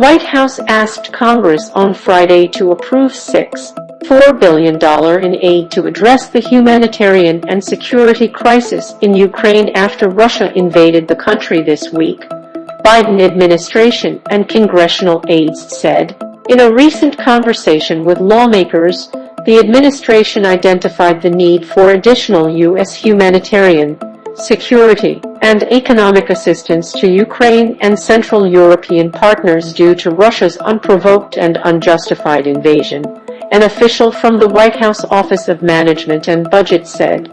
White House asked Congress on Friday to approve $6.4 billion in aid to address the humanitarian and security crisis in Ukraine after Russia invaded the country this week, Biden administration and congressional aides said. In a recent conversation with lawmakers, the administration identified the need for additional U.S. humanitarian, security, and economic assistance to Ukraine and Central European partners due to Russia's unprovoked and unjustified invasion, an official from the White House Office of Management and Budget said.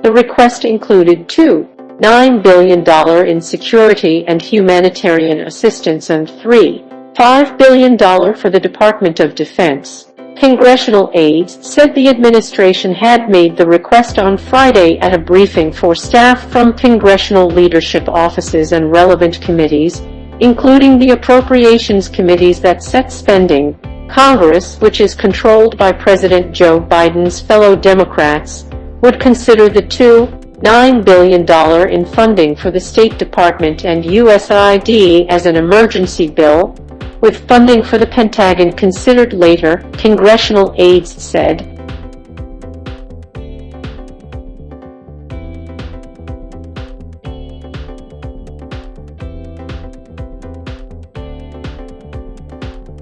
The request included $2.9 billion in security and humanitarian assistance and $3.5 billion for the Department of Defense. Congressional aides said the administration had made the request on Friday at a briefing for staff from congressional leadership offices and relevant committees, including the appropriations committees that set spending. Congress, which is controlled by President Joe Biden's fellow Democrats, would consider the $2.9 billion in funding for the State Department and USAID as an emergency bill, with funding for the Pentagon considered later, congressional aides said.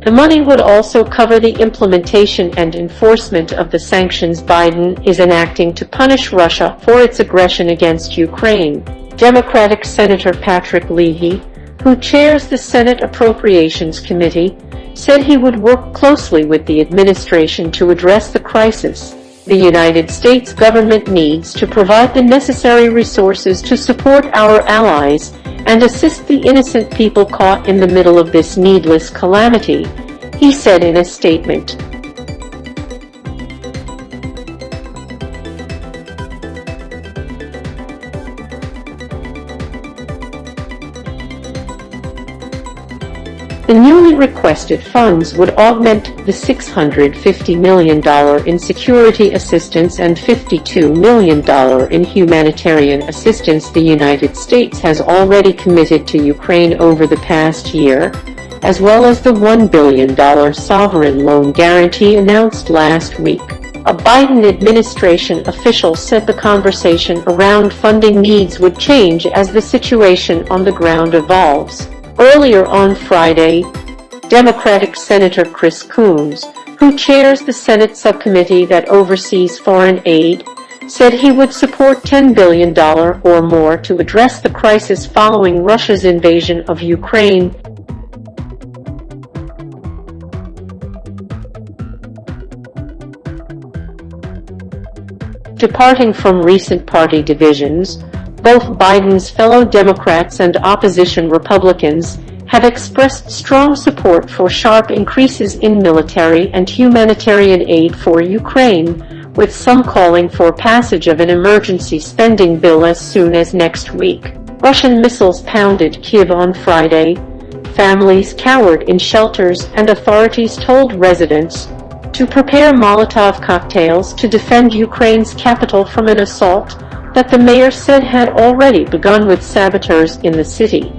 The money would also cover the implementation and enforcement of the sanctions Biden is enacting to punish Russia for its aggression against Ukraine. Democratic Senator Patrick, who chairs the Senate Appropriations Committee, said he would work closely with the administration to address the crisis. The United States government needs to provide the necessary resources to support our allies and assist the innocent people caught in the middle of this needless calamity, he said in a statement. The newly requested funds would augment the $650 million in security assistance and $52 million in humanitarian assistance the United States has already committed to Ukraine over the past year, as well as the $1 billion sovereign loan guarantee announced last week. A Biden administration official said the conversation around funding needs would change as the situation on the ground evolves. Earlier on Friday, Democratic Senator Chris Coons, who chairs the Senate subcommittee that oversees foreign aid, said he would support $10 billion or more to address the crisis following Russia's invasion of Ukraine. Departing from recent party divisions, both Biden's fellow Democrats and opposition Republicans have expressed strong support for sharp increases in military and humanitarian aid for Ukraine, with some calling for passage of an emergency spending bill as soon as next week. Russian missiles pounded Kyiv on Friday. Families cowered in shelters and authorities told residents to prepare Molotov cocktails to defend Ukraine's capital from an assault that the mayor said had already begun with saboteurs in the city.